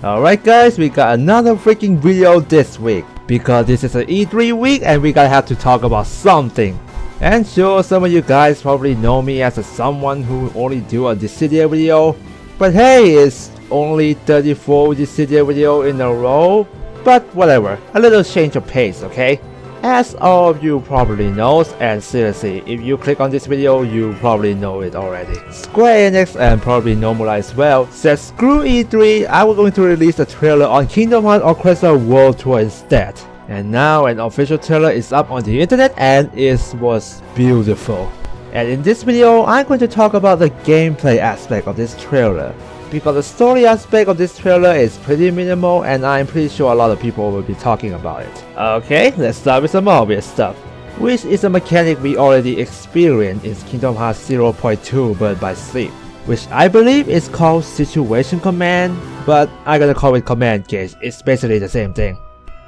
Alright guys, we got another freaking video this week because this is an E3 week and we gotta have to talk about something. And sure, some of you guys probably know me as someone who only do a Dissidia video, but hey, it's only 34 Dissidia video in a row, but whatever, a little change of pace, okay? As all of you probably knows, and seriously, if you click on this video, you probably know it already. Square Enix, and probably Nomura as well, said screw E3, I was going to release a trailer on Kingdom Hearts Orchestra World Tour instead. And now an official trailer is up on the internet and it was beautiful. And in this video, I'm going to talk about the gameplay aspect of this trailer, because the story aspect of this trailer is pretty minimal and I'm pretty sure a lot of people will be talking about it. Okay, let's start with some obvious stuff, which is a mechanic we already experienced in Kingdom Hearts 0.2 Birth by Sleep, which I believe is called Situation Command, but I'm gonna call it Command Gauge, it's basically the same thing.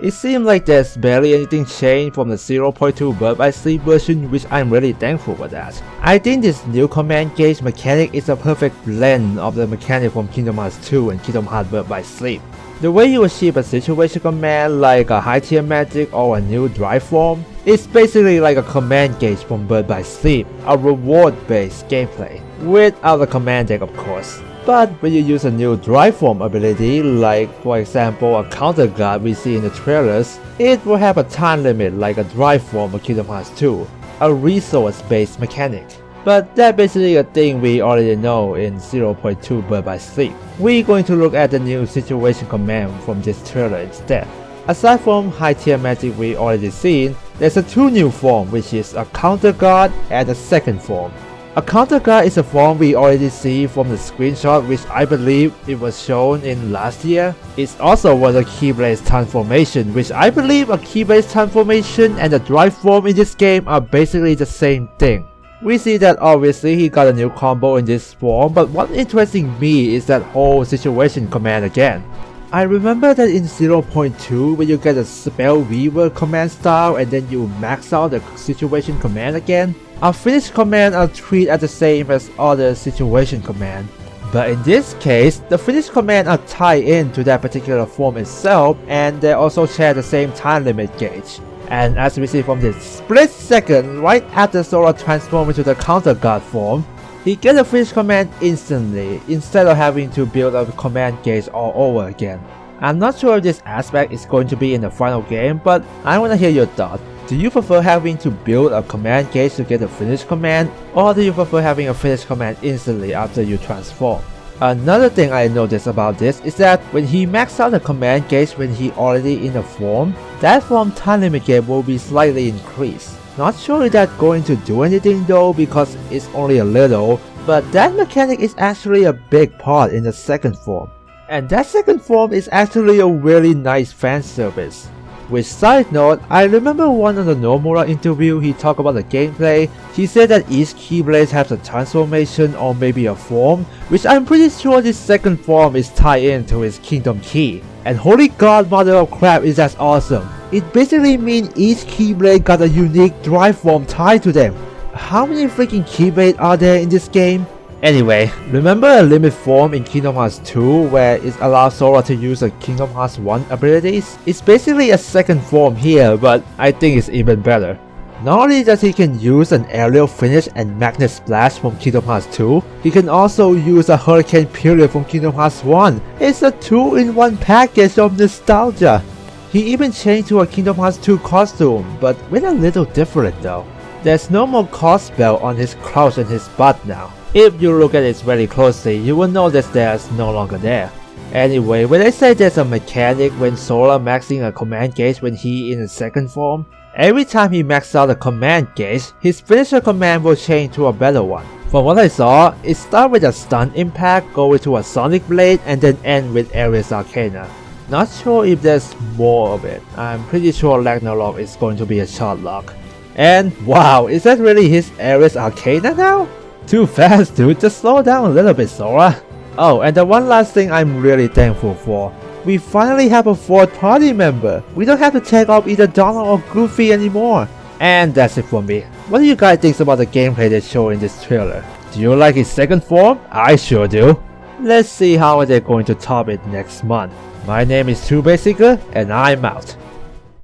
It seems like there's barely anything changed from the 0.2 Birth by Sleep version, which I'm really thankful for that. I think this new command gauge mechanic is a perfect blend of the mechanic from Kingdom Hearts 2 and Kingdom Hearts Birth by Sleep. The way you achieve a situation command like a high tier magic or a new drive form is basically like a command gauge from Birth by Sleep, a reward based gameplay, without a command deck of course. But when you use a new drive form ability, like for example a counter guard we see in the trailers, it will have a time limit like a drive form of Kingdom Hearts 2, a resource based mechanic. But that's basically a thing we already know in 0.2 Birth by Sleep. We're going to look at the new situation command from this trailer instead. Aside from high tier magic we already seen, there's a two new form, which is a counter guard and a second form. A counter guard is a form we already see from the screenshot, which I believe it was shown in last year. It also was a Keyblade transformation, which I believe a Keyblade transformation and the drive form in this game are basically the same thing. We see that obviously he got a new combo in this form, but what interesting me is that whole situation command again. I remember that in 0.2 when you get a spell weaver command style and then you max out the situation command again, our finish command are treated as the same as other situation command. But in this case, the finish command are tied into that particular form itself and they also share the same time limit gauge. And as we see from this split second right after Sora transforms into the counter guard form, he gets a finish command instantly instead of having to build a command gauge all over again. I'm not sure if this aspect is going to be in the final game, but I want to hear your thoughts. Do you prefer having to build a command gauge to get a finish command, or do you prefer having a finish command instantly after you transform? Another thing I noticed about this is that when he maxed out the command gauge when he already in a form, that form time limit gap will be slightly increased. Not sure if that's going to do anything though because it's only a little, but that mechanic is actually a big part in the second form. And that second form is actually a really nice fan service. With side note, I remember one of the Nomura interview he talked about the gameplay. He said that each Keyblade has a transformation or maybe a form, which I'm pretty sure this second form is tied into his Kingdom Key. And holy god mother of crap, is that awesome. It basically means each Keyblade got a unique drive form tied to them. How many freaking Keyblade are there in this game? Anyway, remember a limit form in Kingdom Hearts 2 where it allows Sora to use the Kingdom Hearts 1 abilities? It's basically a second form here, but I think it's even better. Not only does he can use an aerial finish and magnet splash from Kingdom Hearts 2, he can also use a hurricane period from Kingdom Hearts 1. It's a 2-in-1 package of nostalgia. He even changed to a Kingdom Hearts 2 costume, but with a little different though. There's no more cost belt on his crouch and his butt now. If you look at it very closely, you will notice there's no longer there. Anyway, when I say there's a mechanic when Sora maxing a command gauge when he in the second form, every time he maxes out a command gauge, his finisher command will change to a better one. From what I saw, it starts with a stun impact, go into a sonic blade, and then end with Ares Arcana. Not sure if there's more of it. I'm pretty sure Ragnarok is going to be a shot lock. And wow, is that really his Ares Arcana now? Too fast dude, just slow down a little bit Sora. Oh, and the one last thing I'm really thankful for. We finally have a fourth party member. We don't have to take off either Donald or Goofy anymore. And that's it for me. What do you guys think about the gameplay they show in this trailer? Do you like his second form? I sure do. Let's see how they're going to top it next month. My name is 2Basicer and I'm out.